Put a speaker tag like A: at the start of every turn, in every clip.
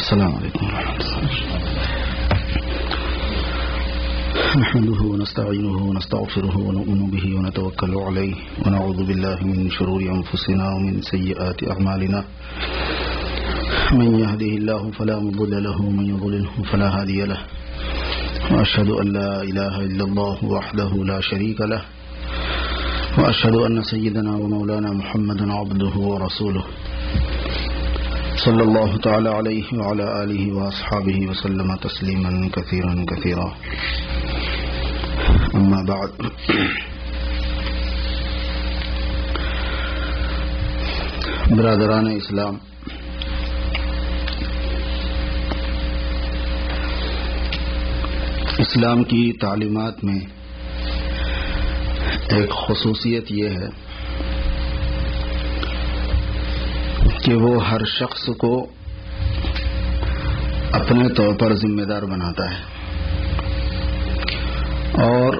A: السلام علیکم ورحمۃ اللہ نحمده ونستعينه ونستغفره ونؤمن به ونتوكل عليه ونعوذ بالله من شرور أنفسنا ومن سيئات أعمالنا من يهده الله فلا مضل له ومن يضلله فلا هادي له وأشهد أن لا إله إلا الله وحده لا شريك له وأشهد أن سيدنا ومولانا محمدا عبده ورسوله صلى الله تعالى عليه وعلى آله وأصحابه وسلم تسليما كثيرا كثيرا أما بعد برادران اسلام، اسلام کی تعلیمات میں ایک خصوصیت یہ ہے کہ وہ ہر شخص کو اپنے طور پر ذمہ دار بناتا ہے اور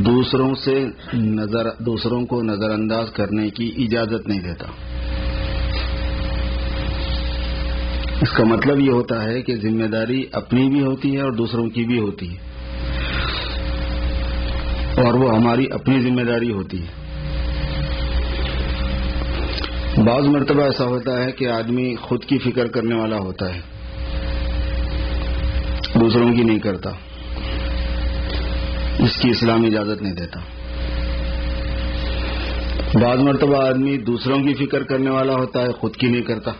A: دوسروں کو نظر انداز کرنے کی اجازت نہیں دیتا۔ اس کا مطلب یہ ہوتا ہے کہ ذمہ داری اپنی بھی ہوتی ہے اور دوسروں کی بھی ہوتی ہے، اور وہ ہماری اپنی ذمہ داری ہوتی ہے۔ بعض مرتبہ ایسا ہوتا ہے کہ آدمی خود کی فکر کرنے والا ہوتا ہے، دوسروں کی نہیں کرتا، اس کی اسلام اجازت نہیں دیتا۔ بعض مرتبہ آدمی دوسروں کی فکر کرنے والا ہوتا ہے، خود کی نہیں کرتا۔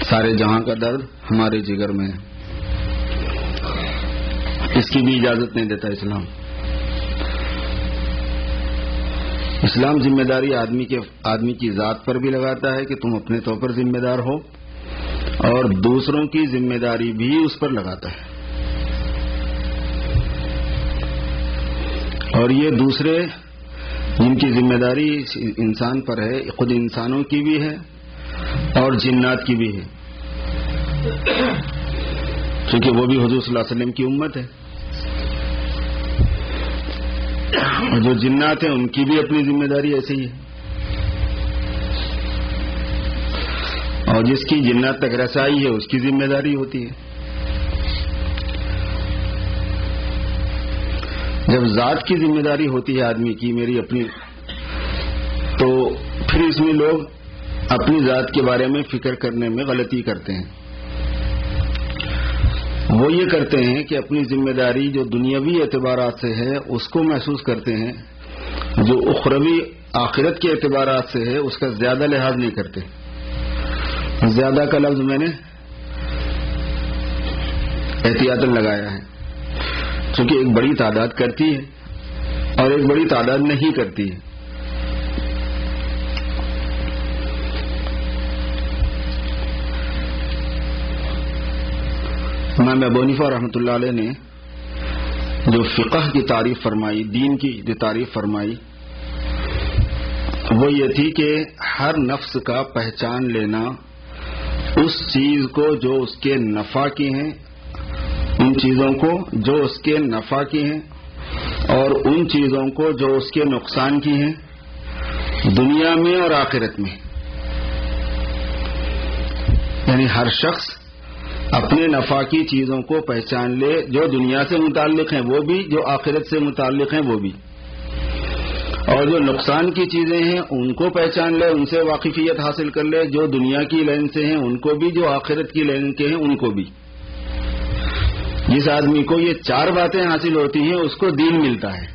A: سارے جہاں کا درد ہمارے جگر میں ہے، اس کی بھی اجازت نہیں دیتا اسلام۔ اسلام ذمہ داری آدمی کی ذات پر بھی لگاتا ہے کہ تم اپنے طور پر ذمہ دار ہو، اور دوسروں کی ذمہ داری بھی اس پر لگاتا ہے، اور یہ دوسرے جن کی ذمہ داری انسان پر ہے، خود انسانوں کی بھی ہے اور جنات کی بھی ہے، کیونکہ وہ بھی حضور صلی اللہ علیہ وسلم کی امت ہے، اور جو جنات ہیں ان کی بھی اپنی ذمہ داری ایسے ہی ہے، اور جس کی جنات تک رسائی ہے اس کی ذمہ داری ہوتی ہے۔ جب ذات کی ذمہ داری ہوتی ہے آدمی کی، میری اپنی، تو پھر اس میں لوگ اپنی ذات کے بارے میں فکر کرنے میں غلطی کرتے ہیں۔ وہ یہ کرتے ہیں کہ اپنی ذمہ داری جو دنیاوی اعتبارات سے ہے اس کو محسوس کرتے ہیں، جو اخروی آخرت کے اعتبارات سے ہے اس کا زیادہ لحاظ نہیں کرتے۔ زیادہ کا لفظ میں نے احتیاطاً لگایا ہے، کیونکہ ایک بڑی تعداد کرتی ہے اور ایک بڑی تعداد نہیں کرتی ہے۔ امام ابو حنیفہ رحمۃ اللہ علیہ نے جو فقہ کی تعریف فرمائی، دین کی جو تعریف فرمائی، وہ یہ تھی کہ ہر نفس کا پہچان لینا اس چیز کو جو اس کے نفع کی ہیں، ان چیزوں کو جو اس کے نفع کی ہیں، اور ان چیزوں کو جو اس کے نقصان کی ہیں، دنیا میں اور آخرت میں۔ یعنی ہر شخص اپنے نفع کی چیزوں کو پہچان لے، جو دنیا سے متعلق ہیں وہ بھی، جو آخرت سے متعلق ہیں وہ بھی، اور جو نقصان کی چیزیں ہیں ان کو پہچان لے، ان سے واقفیت حاصل کر لے، جو دنیا کی لین سے ہیں ان کو بھی، جو آخرت کی لین کے ہیں ان کو بھی۔ جس آدمی کو یہ چار باتیں حاصل ہوتی ہیں اس کو دین ملتا ہے۔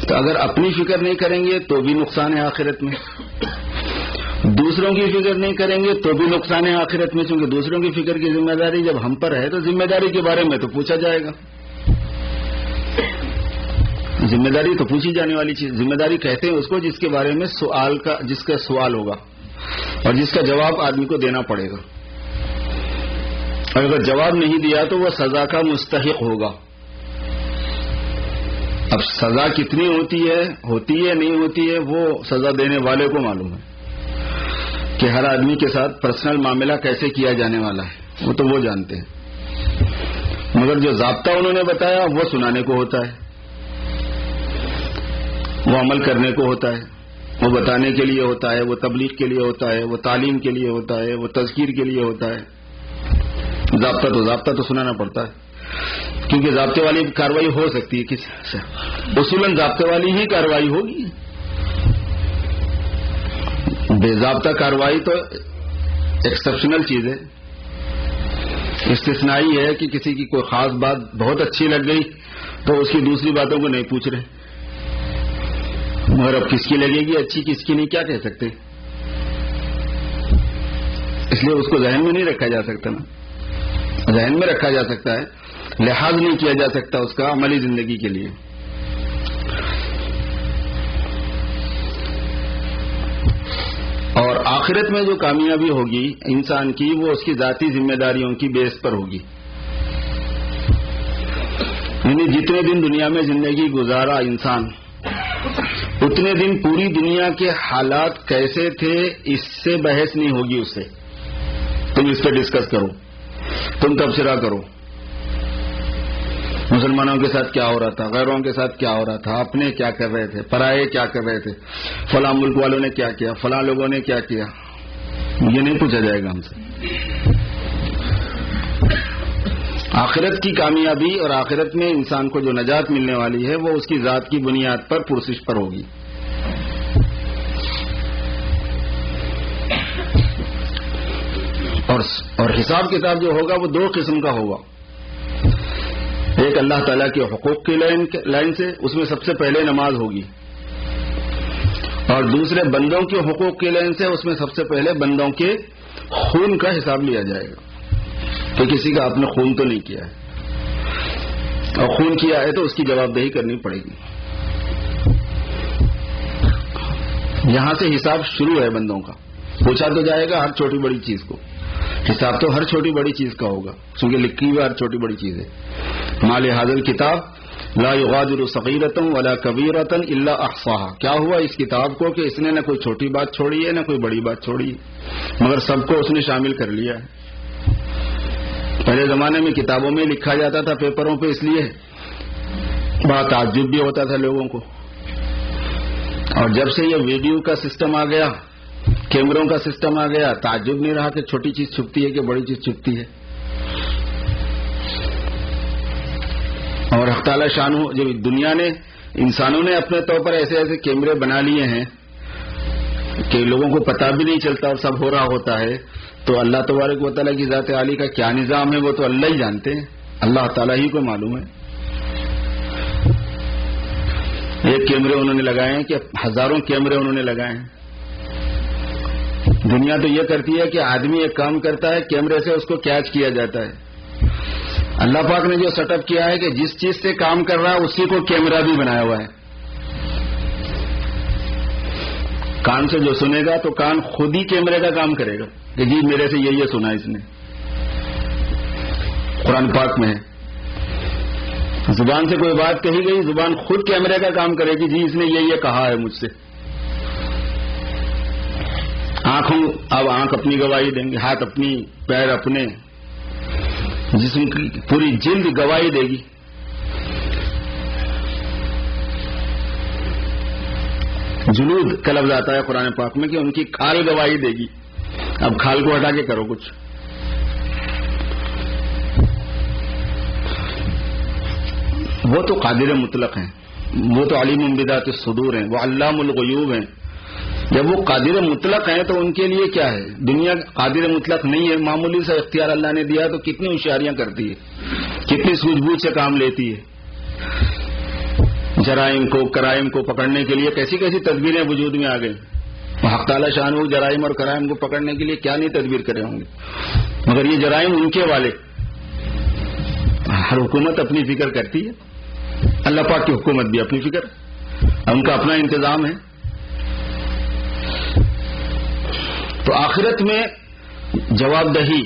A: تو اگر اپنی فکر نہیں کریں گے تو بھی نقصان ہے آخرت میں، دوسروں کی فکر نہیں کریں گے تو بھی نقصان ہے آخرت میں، کیونکہ دوسروں کی فکر کی ذمہ داری جب ہم پر ہے تو ذمہ داری کے بارے میں تو پوچھا جائے گا۔ ذمہ داری تو پوچھی جانے والی چیز، ذمہ داری کہتے ہیں اس کو جس کے بارے میں جس کا سوال ہوگا اور جس کا جواب آدمی کو دینا پڑے گا، اور اگر جواب نہیں دیا تو وہ سزا کا مستحق ہوگا۔ اب سزا کتنی ہوتی ہے نہیں ہوتی ہے وہ سزا دینے والے کو معلوم ہے کہ ہر آدمی کے ساتھ پرسنل معاملہ کیسے کیا جانے والا ہے، وہ تو وہ جانتے ہیں۔ مگر جو ضابطہ انہوں نے بتایا وہ سنانے کو ہوتا ہے، وہ عمل کرنے کو ہوتا ہے، وہ بتانے کے لیے ہوتا ہے، وہ تبلیغ کے لیے ہوتا ہے، وہ تعلیم کے لیے ہوتا ہے، وہ تذکیر کے لیے ہوتا ہے۔ ضابطہ تو سنانا پڑتا ہے، کیونکہ ضابطے والی کارروائی ہو سکتی ہے کسی سے، اصولاً ضابطے والی ہی کارروائی ہوگی۔ بے ضابطہ کارروائی تو ایکسپشنل چیز ہے، استثنائی ہے کہ کسی کی کوئی خاص بات بہت اچھی لگ گئی تو اس کی دوسری باتوں کو نہیں پوچھ رہے، مگر اب کس کی لگے گی اچھی کس کی نہیں کیا کہہ سکتے، اس لیے اس کو ذہن میں نہیں رکھا جا سکتا نا، ذہن میں رکھا جا سکتا ہے، لحاظ نہیں کیا جا سکتا اس کا عملی زندگی کے لیے۔ اور آخرت میں جو کامیابی ہوگی انسان کی وہ اس کی ذاتی ذمہ داریوں کی بیس پر ہوگی، یعنی جتنے دن دنیا میں زندگی گزارا انسان اتنے دن پوری دنیا کے حالات کیسے تھے اس سے بحث نہیں ہوگی، اس سے تم اس پہ ڈسکس کرو، تم تبصرہ کرو، مسلمانوں کے ساتھ کیا ہو رہا تھا، غیروں کے ساتھ کیا ہو رہا تھا، اپنے کیا کر رہے تھے، پرائے کیا کر رہے تھے، فلاں ملک والوں نے کیا کیا، فلاں لوگوں نے کیا کیا، یہ نہیں پوچھا جائے گا ہم سے۔ آخرت کی کامیابی اور آخرت میں انسان کو جو نجات ملنے والی ہے وہ اس کی ذات کی بنیاد پر پرسش پر ہوگی۔ اور حساب کتاب جو ہوگا وہ دو قسم کا ہوگا، ایک اللہ تعالیٰ کے حقوق کی لائن سے، اس میں سب سے پہلے نماز ہوگی، اور دوسرے بندوں کے حقوق کی لائن سے، اس میں سب سے پہلے بندوں کے خون کا حساب لیا جائے گا کہ کسی کا آپ نے خون تو نہیں کیا ہے، اور خون کیا ہے تو اس کی جواب دہی کرنی پڑے گی۔ یہاں سے حساب شروع ہے بندوں کا، پوچھا تو جائے گا ہر چھوٹی بڑی چیز کو، حساب تو ہر چھوٹی بڑی چیز کا ہوگا، کیونکہ لکھی ہوئی ہر چھوٹی بڑی چیز ہے۔ مال ھذا الکتاب لا یغادر صغیرۃ ولا کبیرۃ الا احصاها، کیا ہوا اس کتاب کو کہ اس نے نہ کوئی چھوٹی بات چھوڑی ہے نہ کوئی بڑی بات چھوڑی ہے، مگر سب کو اس نے شامل کر لیا ہے۔ پہلے زمانے میں کتابوں میں لکھا جاتا تھا پیپروں پہ، اس لیے بڑا تعجب بھی ہوتا تھا لوگوں کو، اور جب سے یہ ویڈیو کا سسٹم آ گیا، کیمروں کا سسٹم آ گیا، تعجب نہیں رہا کہ چھوٹی چیز چھپتی ہے کہ بڑی چیز چھپتی ہے۔ اور حق تعالی شانہ جو دنیا نے انسانوں نے اپنے طور پر ایسے ایسے کیمرے بنا لیے ہیں کہ لوگوں کو پتہ بھی نہیں چلتا اور سب ہو رہا ہوتا ہے، تو اللہ تبارک و تعالیٰ کی ذات عالی کا کیا نظام ہے وہ تو اللہ ہی جانتے ہیں، اللہ تعالیٰ ہی کو معلوم ہے۔ ایک کیمرے انہوں نے لگائے ہیں کہ ہزاروں کیمرے انہوں نے لگائے ہیں۔ دنیا تو یہ کرتی ہے کہ آدمی ایک کام کرتا ہے، کیمرے سے اس کو کیچ کیا جاتا ہے۔ اللہ پاک نے جو سیٹ اپ کیا ہے کہ جس چیز سے کام کر رہا ہے اسی کو کیمرہ بھی بنایا ہوا ہے۔ کان سے جو سنے گا تو کان خود ہی کیمرے کا کام کرے گا کہ جی میرے سے یہ سنا اس نے، قرآن پاک میں ہے۔ زبان سے کوئی بات کہی گئی، زبان خود کیمرے کا کام کرے گی، جی اس نے یہ کہا ہے مجھ سے۔ اب آنکھ اپنی گواہی دیں گے، ہاتھ اپنی، پیر اپنے، جسم کی پوری جلد گواہی دے گی۔ جلود کا لفظ آتا ہے قرآن پاک میں کہ ان کی کھال گواہی دے گی۔ اب کھال کو ہٹا کے کرو کچھ۔ وہ تو قادر مطلق ہیں، وہ تو علیم بذات الصدور ہیں، وہ علام الغیوب ہیں۔ جب وہ قادر مطلق ہیں تو ان کے لیے کیا ہے؟ دنیا قادر مطلق نہیں ہے، معمولی سا اختیار اللہ نے دیا تو کتنی ہوشیاریاں کرتی ہے، کتنی سوجھ بوجھ سے کام لیتی ہے۔ جرائم کو، کرائم کو پکڑنے کے لیے کیسی کیسی تدبیریں وجود میں آ گئی۔ حق تعالی شان جرائم اور کرائم کو پکڑنے کے لیے کیا نہیں تدبیر کرے ہوں گے، مگر یہ جرائم ان کے والے۔ ہر حکومت اپنی فکر کرتی ہے، اللہ پاک کی حکومت بھی اپنی فکر، ان کا اپنا انتظام ہے۔ تو آخرت میں جواب دہی،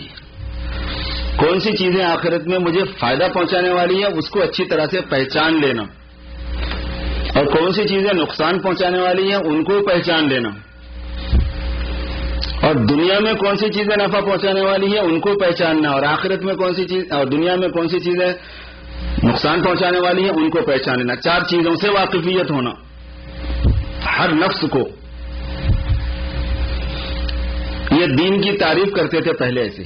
A: کون سی چیزیں آخرت میں مجھے فائدہ پہنچانے والی ہیں اس کو اچھی طرح سے پہچان لینا، اور کون سی چیزیں نقصان پہنچانے والی ہیں ان کو پہچان لینا، اور دنیا میں کون سی چیزیں نفع پہنچانے والی ہیں ان کو پہچاننا، اور آخرت میں کون سی چیز، اور دنیا میں کون سی چیزیں نقصان پہنچانے والی ہیں ان کو پہچاننا. 4 چیزوں سے واقفیت ہونا ہر نفس کو. یہ دین کی تعریف کرتے تھے پہلے ایسے.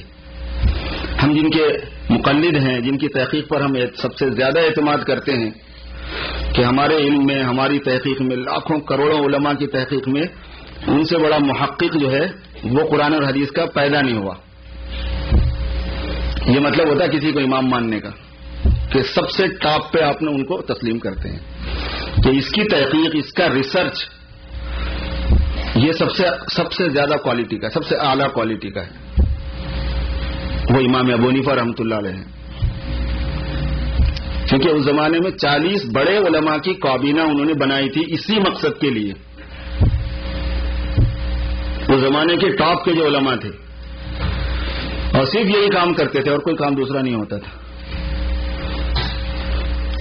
A: ہم جن کے مقلد ہیں، جن کی تحقیق پر ہم سب سے زیادہ اعتماد کرتے ہیں کہ ہمارے علم میں، ہماری تحقیق میں، لاکھوں کروڑوں علماء کی تحقیق میں ان سے بڑا محقق جو ہے وہ قرآن اور حدیث کا پیدا نہیں ہوا. یہ مطلب ہوتا ہے کسی کو امام ماننے کا کہ سب سے ٹاپ پہ آپ نے ان کو تسلیم کرتے ہیں کہ اس کی تحقیق، اس کا ریسرچ یہ سب سے زیادہ کوالٹی کا، سب سے اعلیٰ کوالٹی کا ہے. وہ امام ابو حنیفہ رحمۃ اللہ علیہ ہیں. کیونکہ اس زمانے میں 40 بڑے علماء کی کابینہ انہوں نے بنائی تھی اسی مقصد کے لیے. اس زمانے کے ٹاپ کے جو علماء تھے اور صرف یہی کام کرتے تھے اور کوئی کام دوسرا نہیں ہوتا تھا.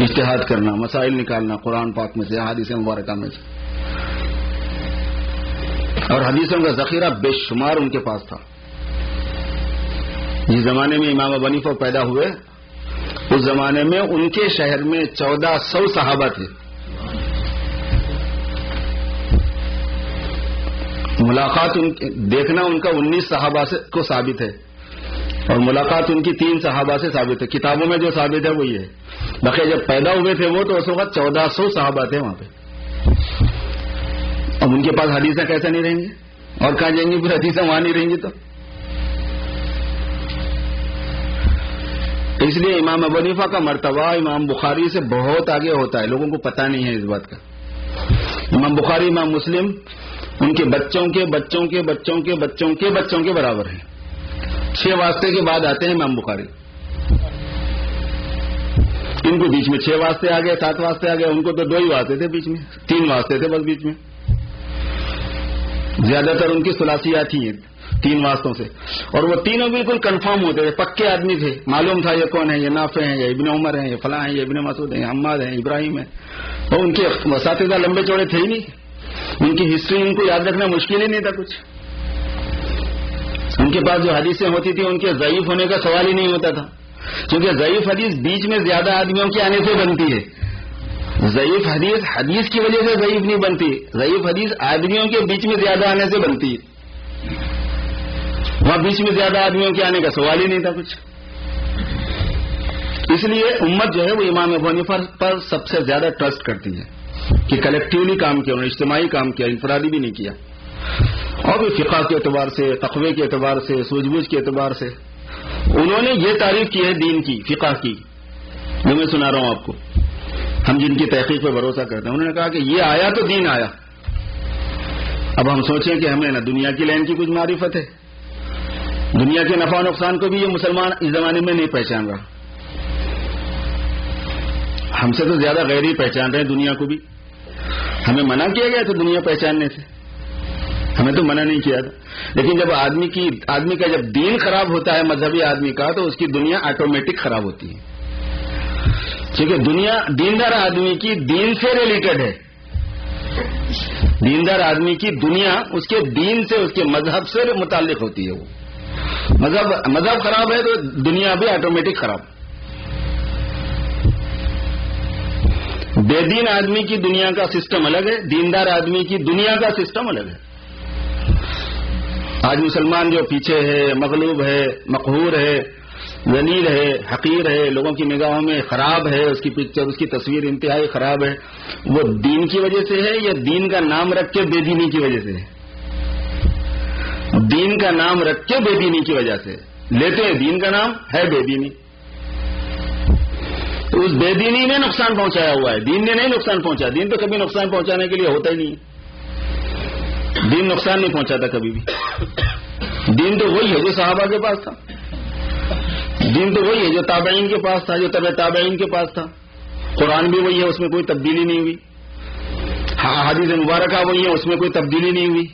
A: اجتہاد کرنا، مسائل نکالنا قرآن پاک میں سے، حدیث مبارکہ میں سے، اور حدیثوں کا ذخیرہ بے شمار ان کے پاس تھا. جس زمانے میں امام ابو حنیفہ پیدا ہوئے اس زمانے میں ان کے شہر میں 1400 صحابہ تھے. ملاقات دیکھنا ان کا 19 صحابہ سے کو ثابت ہے، اور ملاقات ان کی 3 صحابہ سے ثابت ہے. کتابوں میں جو ثابت ہے وہ یہ ہے. باقی جب پیدا ہوئے تھے وہ تو اس وقت 1400 صحابہ تھے وہاں پہ. اب ان کے پاس حدیثیں کیسے نہیں رہیں گے، اور کہاں جائیں گے پھر حدیثیں وہاں نہیں رہیں گی. تو اس لیے امام ابو حنیفہ کا مرتبہ امام بخاری سے بہت آگے ہوتا ہے. لوگوں کو پتہ نہیں ہے اس بات کا. امام بخاری، امام مسلم ان کے بچوں کے بچوں کے بچوں کے بچوں کے بچوں کے برابر ہیں. 6 واسطے کے بعد آتے ہیں امام بخاری. ان کو بیچ میں 6 واسطے آ گئے، 7 واسطے آ گئے. ان کو تو 2 ہی واسطے تھے بیچ میں، 3 واسطے تھے بس بیچ میں. زیادہ تر ان کی ثلاثیات ہی ہیں 3 واسطوں سے، اور وہ تینوں بالکل کنفرم ہوتے تھے، پکے آدمی تھے. معلوم تھا یہ کون ہے، یہ نافع ہیں، یہ ابن عمر ہیں، یہ فلاں ہیں، یہ ابن مسعود ہیں، حماد ہیں، ابراہیم ہیں. اور ان کے اساتذہ لمبے چوڑے تھے ہی نہیں. ان کی ہسٹری ان کو یاد رکھنا مشکل ہی نہیں تھا کچھ. ان کے پاس جو حدیثیں ہوتی تھی ان کے ضعیف ہونے کا سوال ہی نہیں ہوتا تھا، کیونکہ ضعیف حدیث بیچ میں زیادہ آدمیوں کے آنے سے بنتی ہے. ضعیف حدیث حدیث کی وجہ سے ضعیف نہیں بنتی، ضعیف حدیث آدمیوں کے بیچ میں زیادہ آنے سے بنتی ہے. وہاں بیچ میں زیادہ آدمیوں کے آنے کا سوال ہی نہیں تھا کچھ. اس لیے امت جو ہے وہ امام ابو حنیفہ پر سب سے زیادہ ٹرسٹ کرتی ہے کہ کلیکٹیولی کام کیا، انہوں نے اجتماعی کام کیا، انفرادی بھی نہیں کیا. اور بھی فقہ کے اعتبار سے، تقوی کے اعتبار سے، سوجھ بوجھ کے اعتبار سے انہوں نے یہ تعریف کی ہے دین کی، فقہ کی، جو میں سنا رہا ہوں آپ کو. ہم جن کی تحقیق پہ بھروسہ کرتے ہیں انہوں نے کہا کہ یہ آیا تو دین آیا. اب ہم سوچیں کہ ہمیں نہ دنیا کی لین کی کچھ معرفت ہے، دنیا کے نفع و نقصان کو بھی یہ مسلمان اس زمانے میں نہیں پہچان رہا. ہم سے تو زیادہ غیر ہی پہچان رہے ہیں دنیا کو بھی. ہمیں منع کیا گیا تھا دنیا پہچاننے سے، ہمیں تو منع نہیں کیا تھا. لیکن جب آدمی کا جب دین خراب ہوتا ہے مذہبی آدمی کا، تو اس کی دنیا آٹومیٹک خراب ہوتی ہے. کیونکہ دنیا دیندار آدمی کی دین سے ریلیٹڈ ہے. دیندار آدمی کی دنیا اس کے دین سے، اس کے مذہب سے متعلق ہوتی ہے. وہ مذہب خراب ہے تو دنیا بھی آٹومیٹک خراب. بے دین آدمی کی دنیا کا سسٹم الگ ہے، دیندار آدمی کی دنیا کا سسٹم الگ ہے. آج مسلمان جو پیچھے ہے، مغلوب ہے، مقہور ہے، ذلیل ہے، حقیر ہے، لوگوں کی نگاہوں میں خراب ہے، اس کی پکچر، اس کی تصویر انتہائی خراب ہے، وہ دین کی وجہ سے ہے یا دین کا نام رکھ کے بے دینی کی وجہ سے ہے؟ دین کا نام رکھ کے بے دینی کی وجہ سے لیتے ہیں. دین کا نام ہے بے دینی، تو اس بے دینی نے نقصان پہنچایا ہوا ہے. دین نے نہیں نقصان پہنچا. دین تو کبھی نقصان پہنچانے کے لیے ہوتا ہی نہیں. دین نقصان نہیں پہنچاتا کبھی بھی. دین تو وہی ہے جو صحابہ کے پاس تھا. دین تو وہی ہے جو تابعین کے پاس تھا، جو تبع تابعین کے پاس تھا. قرآن بھی وہی ہے، اس میں کوئی تبدیلی نہیں ہوئی. حدیث مبارکہ وہی ہے، اس میں کوئی تبدیلی نہیں ہوئی.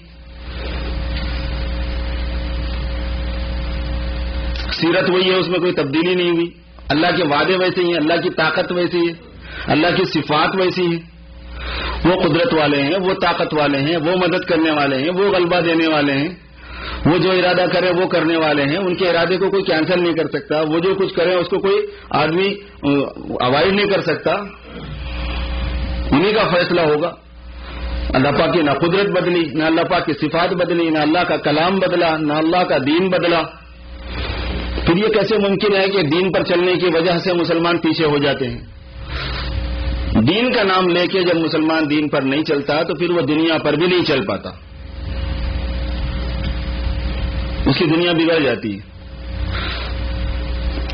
A: سیرت وہی ہے، اس میں کوئی تبدیلی نہیں ہوئی. اللہ کے وعدے ویسے ہی ہیں، اللہ کی طاقت ویسی ہے، اللہ کی صفات ویسی ہے. وہ قدرت والے ہیں، وہ طاقت والے ہیں، وہ مدد کرنے والے ہیں، وہ غلبہ دینے والے ہیں، وہ جو ارادہ کرے وہ کرنے والے ہیں، ان کے ارادے کو کوئی کینسل نہیں کر سکتا، وہ جو کچھ کرے اس کو کوئی آدمی اوائڈ نہیں کر سکتا، انہی کا فیصلہ ہوگا۔ اللہ پاک کی نہ قدرت بدلی، نہ اللہ پاک کی صفات بدلی، نہ اللہ کا کلام بدلا، نہ اللہ کا دین بدلا۔ پھر یہ کیسے ممکن ہے کہ دین پر چلنے کی وجہ سے مسلمان پیچھے ہو جاتے ہیں؟ دین کا نام لے کے جب مسلمان دین پر نہیں چلتا تو پھر وہ دنیا پر بھی نہیں چل پاتا، اس کی دنیا بگڑ جاتی ہے۔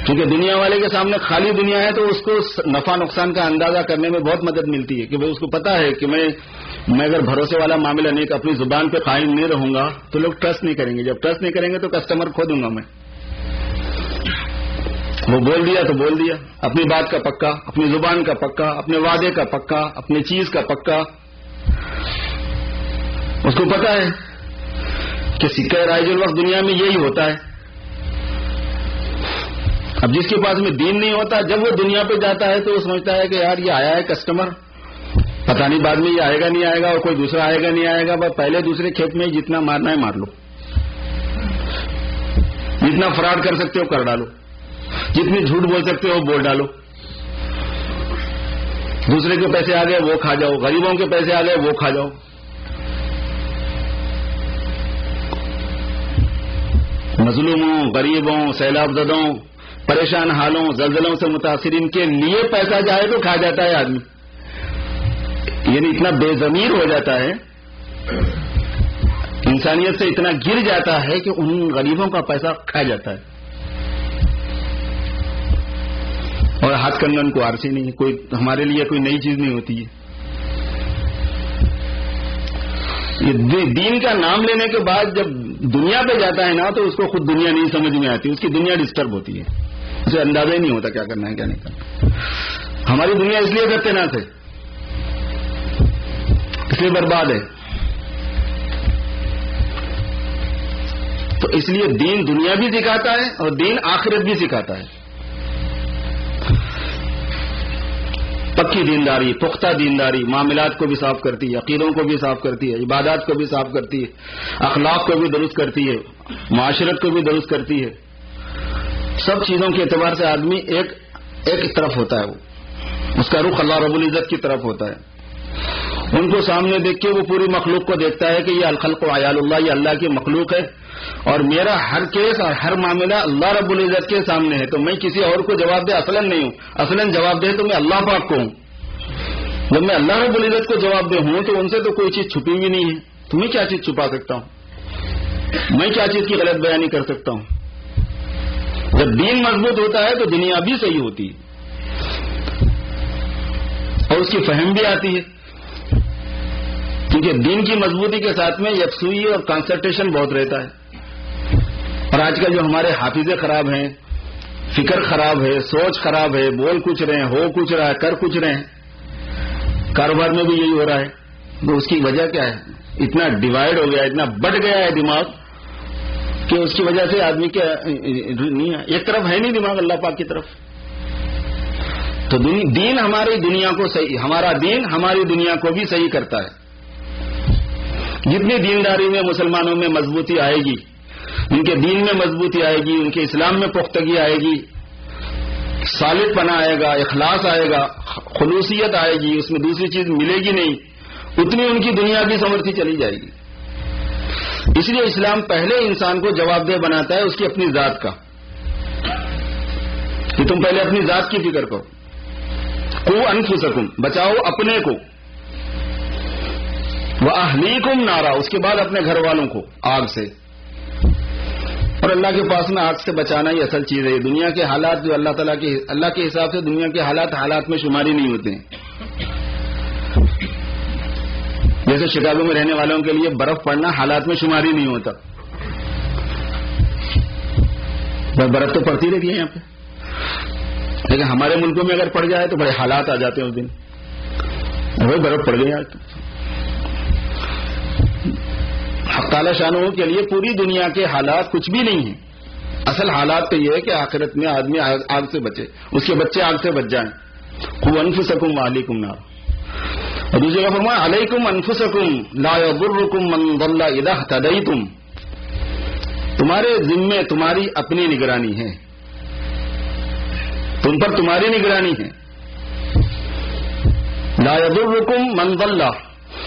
A: کیونکہ دنیا والے کے سامنے خالی دنیا ہے تو اس کو نفع نقصان کا اندازہ کرنے میں بہت مدد ملتی ہے کہ اس کو پتا ہے کہ میں اگر بھروسے والا معاملہ نہیں اپنی زبان پہ قائم نہیں رہوں گا تو لوگ ٹرسٹ نہیں کریں گے، جب ٹرسٹ نہیں کریں گے تو کسٹمر کھو دوں گا میں۔ وہ بول دیا تو بول دیا، اپنی بات کا پکا، اپنی زبان کا پکا، اپنے وعدے کا پکا، اپنی چیز کا پکا۔ اس کو پتا ہے کہ سکہ رائج الوقت دنیا میں یہی ہوتا ہے۔ اب جس کے پاس میں دین نہیں ہوتا، جب وہ دنیا پہ جاتا ہے تو وہ سمجھتا ہے کہ یار یہ آیا ہے کسٹمر، پتہ نہیں بعد میں یہ آئے گا نہیں آئے گا اور کوئی دوسرا آئے گا نہیں آئے گا، بس پہلے دوسرے کھیت میں جتنا مارنا ہے مار لو، جتنا فراڈ کر سکتے ہو کر ڈالو، جتنی جھوٹ بول سکتے ہو بول ڈالو، دوسرے کے پیسے آ گئے وہ کھا جاؤ، غریبوں کے پیسے آ گئے وہ کھا جاؤ۔ مظلوموں، غریبوں، سیلاب زدوں، پریشان حالوں، زلزلوں سے متاثرین کے لیے پیسہ جائے تو کھا جاتا ہے آدمی، یعنی اتنا بے ضمیر ہو جاتا ہے، انسانیت سے اتنا گر جاتا ہے کہ ان غریبوں کا پیسہ کھا جاتا ہے، اور ہاتھ کنگن کو آرسی نہیں، کوئی ہمارے لیے کوئی نئی چیز نہیں ہوتی ہے۔ یہ دین کا نام لینے کے بعد جب دنیا پہ جاتا ہے نا تو اس کو خود دنیا نہیں سمجھ میں آتی، اس کی دنیا ڈسٹرب ہوتی ہے، اسے اندازہ ہی نہیں ہوتا کیا کرنا ہے کیا نہیں کرنا۔ ہماری دنیا اس لیے کرتے نہ تھے، اس لیے برباد ہے، تو اس لیے دین دنیا بھی سکھاتا ہے اور دین آخرت بھی سکھاتا ہے۔ پکی دینداری، پختہ دینداری معاملات کو بھی صاف کرتی ہے، عقیدوں کو بھی صاف کرتی ہے، عبادات کو بھی صاف کرتی ہے، اخلاق کو بھی درست کرتی ہے، معاشرت کو بھی درست کرتی ہے۔ سب چیزوں کے اعتبار سے آدمی ایک طرف ہوتا ہے، وہ اس کا رخ اللہ رب العزت کی طرف ہوتا ہے۔ ان کو سامنے دیکھ کے وہ پوری مخلوق کو دیکھتا ہے کہ یہ الخلق و عیال اللہ، یہ اللہ کی مخلوق ہے اور میرا ہر کیس اور ہر معاملہ اللہ رب العزت کے سامنے ہے، تو میں کسی اور کو جواب دے اصلاً نہیں ہوں، اصلاً جواب دے تو میں اللہ پاک کو ہوں۔ جب میں اللہ رب العزت کو جواب دے ہوں تو ان سے تو کوئی چیز چھپی ہوئی نہیں ہے، تمہیں کیا چیز چھپا سکتا ہوں، میں کیا چیز کی غلط بیانی کر سکتا ہوں۔ جب دین مضبوط ہوتا ہے تو دنیا بھی صحیح ہوتی ہے اور اس کی فہم بھی آتی ہے، کیونکہ دین کی مضبوطی کے ساتھ میں یکسوئی اور کنسنٹریشن بہت رہتا ہے۔ اور آج کل جو ہمارے حافظے خراب ہیں، فکر خراب ہے، سوچ خراب ہے، بول کچھ رہے ہیں، ہو کچھ رہا ہے، کر کچھ رہے ہیں، کاروبار میں بھی یہی ہو رہا ہے، تو اس کی وجہ کیا ہے؟ اتنا ڈیوائڈ ہو گیا، اتنا بٹ گیا ہے دماغ کہ اس کی وجہ سے آدمی کیا نہیں ہے، ایک طرف ہے نہیں دماغ اللہ پاک کی طرف۔ تو دین ہماری دنیا کو صحیح، ہمارا دین ہماری دنیا کو بھی صحیح کرتا ہے۔ جتنی دینداری میں مسلمانوں میں مضبوطی آئے گی، ان کے دین میں مضبوطی آئے گی، ان کے اسلام میں پختگی آئے گی، صالح پنا آئے گا، اخلاص آئے گا، خلوصیت آئے گی، اس میں دوسری چیز ملے گی نہیں، اتنی ان کی دنیا بھی سنورتی چلی جائے گی۔ اس لیے اسلام پہلے انسان کو جواب دہ بناتا ہے اس کی اپنی ذات کا، کہ تم پہلے اپنی ذات کی فکر کرو، قو انفسکم، بچاؤ اپنے کو، وَأَهْلِيكُمْ نَارًا، اس کے بعد اپنے گھر والوں کو آگ سے۔ اور اللہ کے پاس میں آگ سے بچانا ہی اصل چیز ہے۔ دنیا کے حالات جو اللہ کے حساب سے دنیا کے حالات میں شماری نہیں ہوتے ہیں۔ جیسے شکاگو میں رہنے والوں کے لیے برف پڑنا حالات میں شماری نہیں ہوتا، برف تو پڑتی رہتی ہے یہاں پہ، لیکن ہمارے ملکوں میں اگر پڑ جائے تو بڑے حالات آ جاتے ہیں اس دن، وہی برف پڑ گئی آج۔ حق تعالی شانہ کے لیے پوری دنیا کے حالات کچھ بھی نہیں ہیں، اصل حالات تو یہ ہے کہ آخرت میں آدمی آگ سے بچے، اس کے بچے آگ سے بچ جائیں۔ قوا انفسکم واہلیکم نار۔ اور دوسری جگہ فرمایا علیکم انفسکم لا یضرکم من ضل اذا اهتدیتم، تمہارے ذمے تمہاری اپنی نگرانی ہے، تم پر تمہاری نگرانی ہے. لا یضرکم من ضل،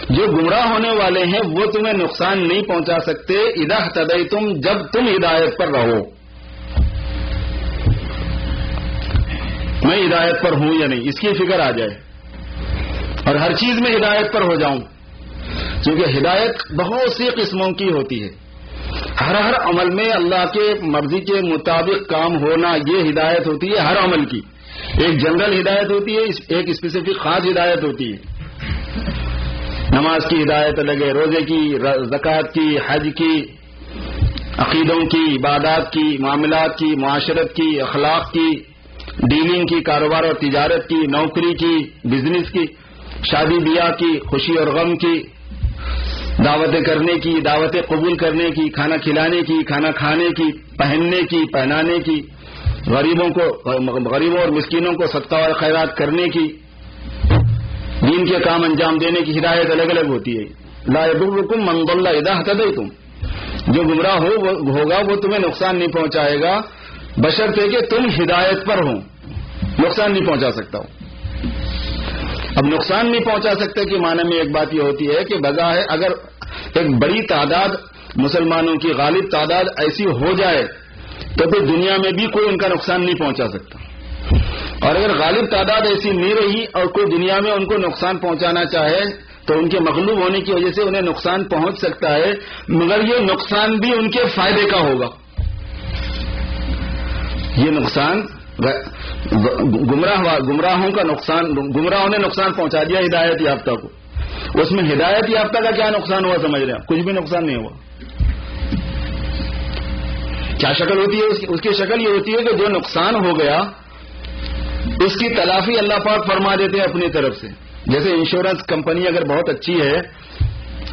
A: جو گمراہ ہونے والے ہیں وہ تمہیں نقصان نہیں پہنچا سکتے اذا اہتدیتم، جب تم ہدایت پر رہو. میں ہدایت پر ہوں یا نہیں اس کی فکر آ جائے اور ہر چیز میں ہدایت پر ہو جاؤں، کیونکہ ہدایت بہت سی قسموں کی ہوتی ہے. ہر عمل میں اللہ کے مرضی کے مطابق کام ہونا یہ ہدایت ہوتی ہے ہر عمل کی. ایک جنرل ہدایت ہوتی ہے، ایک اسپیسیفک خاص ہدایت ہوتی ہے. نماز کی ہدایت الگ ہے، روزے کی، زکوٰۃ کی، حج کی، عقیدوں کی، عبادات کی، معاملات کی، معاشرت کی، اخلاق کی، ڈیلنگ کی، کاروبار اور تجارت کی، نوکری کی، بزنس کی، شادی بیاہ کی، خوشی اور غم کی، دعوتیں کرنے کی، دعوتیں قبول کرنے کی، کھانا کھلانے کی، کھانا کھانے کی، پہننے کی، پہنانے کی، غریبوں اور مسکینوں کو صدقہ اور خیرات کرنے کی، دین کے کام انجام دینے کی ہدایت الگ الگ ہوتی ہے. لا یضرکم من ضل اذا اہتدیتم، جو گمراہ ہوگا وہ تمہیں نقصان نہیں پہنچائے گا بشرطے کہ تم ہدایت پر ہو. نقصان نہیں پہنچا سکتا ہوں. اب نقصان نہیں پہنچا سکتے کے معنی میں ایک بات یہ ہوتی ہے کہ بظاہر اگر ایک بڑی تعداد مسلمانوں کی غالب تعداد ایسی ہو جائے تو پھر دنیا میں بھی کوئی ان کا نقصان نہیں پہنچا سکتا، اور اگر غالب تعداد ایسی نہیں رہی اور کوئی دنیا میں ان کو نقصان پہنچانا چاہے تو ان کے مغلوب ہونے کی وجہ سے انہیں نقصان پہنچ سکتا ہے، مگر یہ نقصان بھی ان کے فائدے کا ہوگا. یہ نقصان گمراہوں کا نقصان، گمراہوں نے نقصان پہنچا دیا ہدایت یافتہ کو. اس میں ہدایت یافتہ کا کیا نقصان ہوا سمجھ رہے ہیں؟ کچھ بھی نقصان نہیں ہوا. کیا شکل ہوتی ہے اس کی شکل یہ ہوتی ہے کہ جو نقصان ہو گیا اس کی تلافی اللہ پاک فرما دیتے ہیں اپنی طرف سے. جیسے انشورنس کمپنی اگر بہت اچھی ہے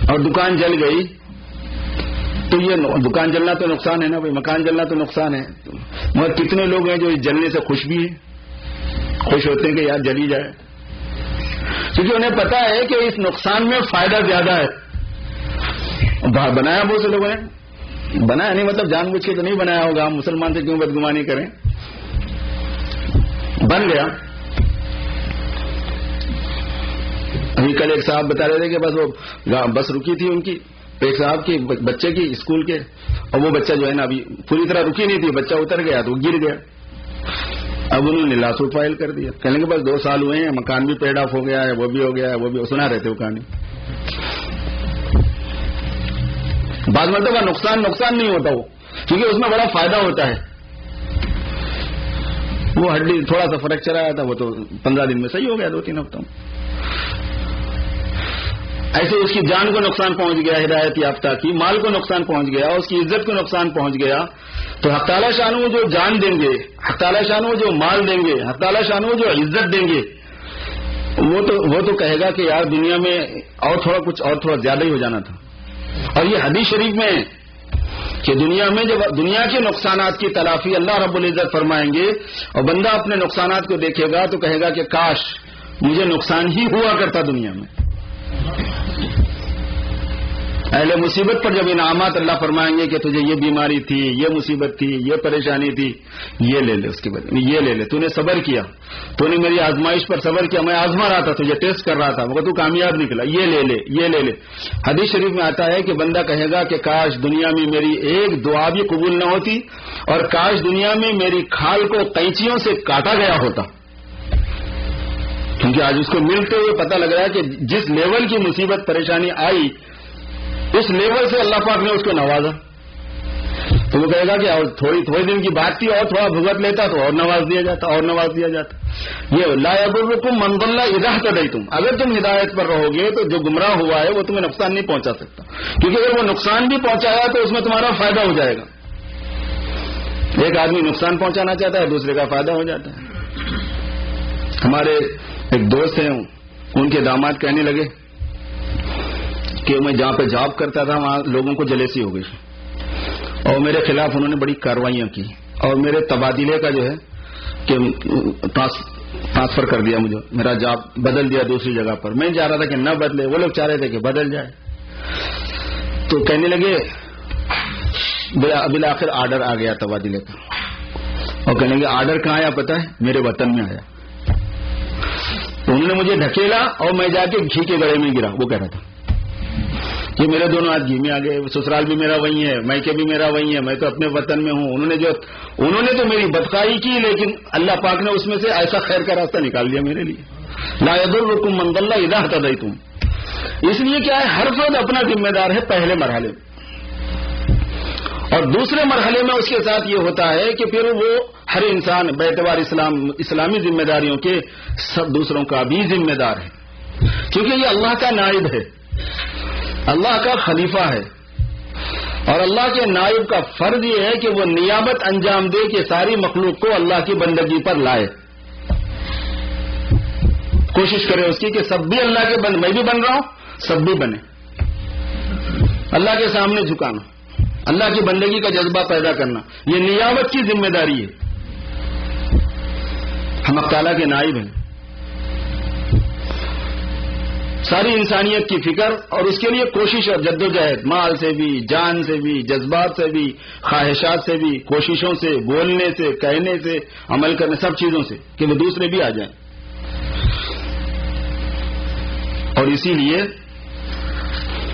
A: اور دکان جل گئی تو یہ دکان جلنا تو نقصان ہے نا بھائی، مکان جلنا تو نقصان ہے، مگر کتنے لوگ ہیں جو اس جلنے سے خوش بھی ہیں، خوش ہوتے ہیں کہ یار جلی جائے، کیونکہ انہیں پتا ہے کہ اس نقصان میں فائدہ زیادہ ہے. بنایا بہت سے لوگوں نے، بنایا نہیں مطلب جان بوجھ کے تو نہیں بنایا ہوگا، ہم مسلمان سے کیوں بدگمانی کریں، بن گیا. ابھی کل ایک صاحب بتا رہے تھے کہ بس وہ بس رکی تھی ان کی، ایک صاحب کی بچے کی اسکول کے، اور وہ بچہ جو ہے نا ابھی پوری طرح رکی نہیں تھی، بچہ اتر گیا تو گر گیا. اب انہوں نے لاسوٹ فائل کر دیا، کہنے کے بس 2 سال ہوئے ہیں، مکان بھی پیڈ آف ہو گیا ہے، وہ بھی ہو گیا ہے، وہ بھی سنا رہے تھے وہ کہانی. بعض مرتبہ نقصان نہیں ہوتا وہ، کیونکہ اس میں بڑا فائدہ ہوتا ہے. وہ ہڈی تھوڑا سا فریکچر آیا تھا، وہ تو 15 دن میں صحیح ہو گیا، 2-3 ہفتوں میں. ایسے اس کی جان کو نقصان پہنچ گیا ہدایت یافتہ کی، مال کو نقصان پہنچ گیا، اس کی عزت کو نقصان پہنچ گیا، تو حق تعالی شان جو جان دیں گے، حق تعالی شان جو مال دیں گے، حق تعالی شان جو عزت دیں گے، وہ تو کہے گا کہ یار دنیا میں اور تھوڑا زیادہ ہی ہو جانا تھا. اور یہ حدیث شریف میں کہ دنیا میں جب دنیا کے نقصانات کی تلافی اللہ رب العزت فرمائیں گے اور بندہ اپنے نقصانات کو دیکھے گا تو کہے گا کہ کاش مجھے نقصان ہی ہوا کرتا دنیا میں. اہل مصیبت پر جب انعامات اللہ فرمائیں گے کہ تجھے یہ بیماری تھی، یہ مصیبت تھی، یہ پریشانی تھی، یہ لے لے، اس کے بعد یہ لے لے، تو نے صبر کیا، تو نے میری آزمائش پر صبر کیا، میں آزما رہا تھا، تجھے ٹیسٹ کر رہا تھا مگر تو کامیاب نکلا، یہ لے لے، یہ لے لے. حدیث شریف میں آتا ہے کہ بندہ کہے گا کہ کاش دنیا میں میری ایک دعا بھی قبول نہ ہوتی، اور کاش دنیا میں میری کھال کو قینچیوں سے کاٹا گیا ہوتا. کیونکہ آج اس کو ملتے ہوئے پتہ لگ رہا ہے کہ جس لیول کی مصیبت پریشانی آئی اس لیول سے اللہ پاک نے اس کو نوازا. تو وہ کہے گا کہ اور تھوڑی دن کی بات تھی، اور تھوڑا بھگت لیتا تو اور نواز دیا جاتا. یہ لا یضرکم من ضل اذا اہتدیتم، اگر تم ہدایت پر رہو گے تو جو گمراہ ہوا ہے وہ تمہیں نقصان نہیں پہنچا سکتا، کیونکہ اگر وہ نقصان بھی پہنچایا تو اس میں تمہارا فائدہ ہو جائے گا. ایک آدمی نقصان پہنچانا چاہتا ہے، دوسرے کا فائدہ ہو جاتا ہے. ہمارے ایک دوست ہیں، ان کے داماد کہنے لگے کہ میں جہاں پہ جاب کرتا تھا وہاں لوگوں کو جلیسی ہو گئی اور میرے خلاف انہوں نے بڑی کارروائیاں کی اور میرے تبادلے کا جو ہے کہ ٹرانسفر کر دیا، مجھے میرا جاب بدل دیا دوسری جگہ پر. میں چاہ رہا تھا کہ نہ بدلے، وہ لوگ چاہ رہے تھے کہ بدل جائے. تو کہنے لگے بالآخر آرڈر آ گیا تبادلے لے کر، اور کہنے لگے آرڈر کہاں آیا پتا ہے؟ میرے وطن میں آیا. تو انہوں نے مجھے دھکیلا اور میں جا کے گھی کے گڑے میں گرا. وہ کہہ رہا تھا کہ میرے دونوں ہاتھ گھی میں آ گئے، سسرال بھی میرا وہی ہے، میکے بھی میرا وہی ہے، میں تو اپنے وطن میں ہوں. انہوں نے تو میری بدکاری کی، لیکن اللہ پاک نے اس میں سے ایسا خیر کا راستہ نکال دیا میرے لیے. لا یضرکم من ضل اذا اهتدیتم. اس لیے کیا ہے، ہر فرد اپنا ذمہ دار ہے پہلے مرحلے میں، اور دوسرے مرحلے میں اس کے ساتھ یہ ہوتا ہے کہ پھر وہ ہر انسان باعتبار اسلامی ذمہ داریوں کے سب دوسروں کا بھی ذمہ دار ہے، کیونکہ یہ اللہ کا نائب ہے، اللہ کا خلیفہ ہے، اور اللہ کے نائب کا فرض یہ ہے کہ وہ نیابت انجام دے کہ ساری مخلوق کو اللہ کی بندگی پر لائے. کوشش کرے اس کی کہ سب بھی اللہ کے میں بھی بن رہا ہوں، سب بھی بنے. اللہ کے سامنے جھکانا، اللہ کی بندگی کا جذبہ پیدا کرنا، یہ نیابت کی ذمہ داری ہے. ہم اب تعالیٰ کے نائب ہیں. ساری انسانیت کی فکر اور اس کے لیے کوشش اور جدوجہد، مال سے بھی، جان سے بھی، جذبات سے بھی، خواہشات سے بھی، کوششوں سے، بولنے سے، کہنے سے، عمل کرنے، سب چیزوں سے کہ وہ دوسرے بھی آ جائیں. اور اسی لیے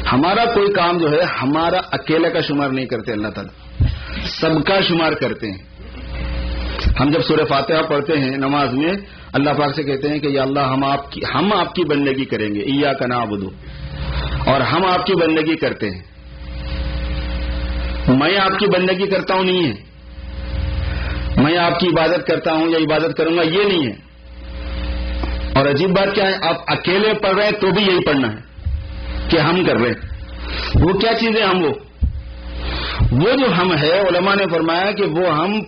A: ہمارا کوئی کام جو ہے ہمارا اکیلے کا شمار نہیں کرتے، اللہ تعالیٰ سب کا شمار کرتے ہیں. ہم جب سورہ فاتحہ پڑھتے ہیں نماز میں، اللہ پاک سے کہتے ہیں کہ یا اللہ ہم آپ کی بندگی کریں گے، ایاک نعبد، اور ہم آپ کی بندگی کرتے ہیں. میں آپ کی بندگی کرتا ہوں نہیں ہے، میں آپ کی عبادت کرتا ہوں یا عبادت کروں گا یہ نہیں ہے. اور عجیب بات کیا ہے، آپ اکیلے پڑھ رہے ہیں تو بھی یہی پڑھنا ہے کہ ہم کر رہے ہیں. وہ کیا چیزیں ہم وہ جو ہم ہے، علماء نے فرمایا کہ وہ ہم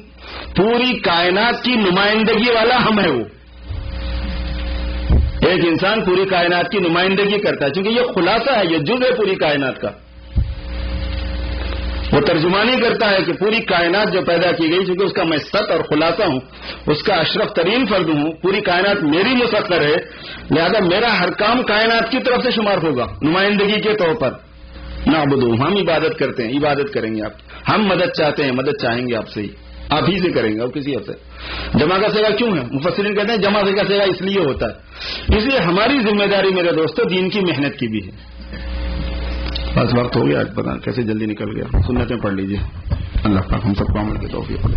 A: پوری کائنات کی نمائندگی والا ہم ہے. وہ ایک انسان پوری کائنات کی نمائندگی کرتا ہے، چونکہ یہ خلاصہ ہے، یہ جز ہے پوری کائنات کا. وہ ترجمانی کرتا ہے کہ پوری کائنات جو پیدا کی گئی، چونکہ اس کا میں ست اور خلاصہ ہوں، اس کا اشرف ترین فرد ہوں، پوری کائنات میری مسخر ہے، لہذا میرا ہر کام کائنات کی طرف سے شمار ہوگا نمائندگی کے طور پر. نعبدو، ہم عبادت کرتے ہیں، عبادت کریں گے آپ. ہم مدد چاہتے ہیں، مدد چاہیں گے آپ سے ہی، آپ ہی سے کریں گے اور کسی اور سے. جمع کا صیغہ کیوں ہے؟ مفسرین کہتے ہیں جمع کا صیغہ اس لیے ہوتا ہے، اس لیے ہماری ذمہ داری میرے دوستو دین کی محنت کی بھی ہے. بس وقت ہو گیا، پتہ کیسے جلدی نکل گیا. سنتیں پڑھ لیجیے. اللہ پاک ہم سب کو عمل کی توفیق دے.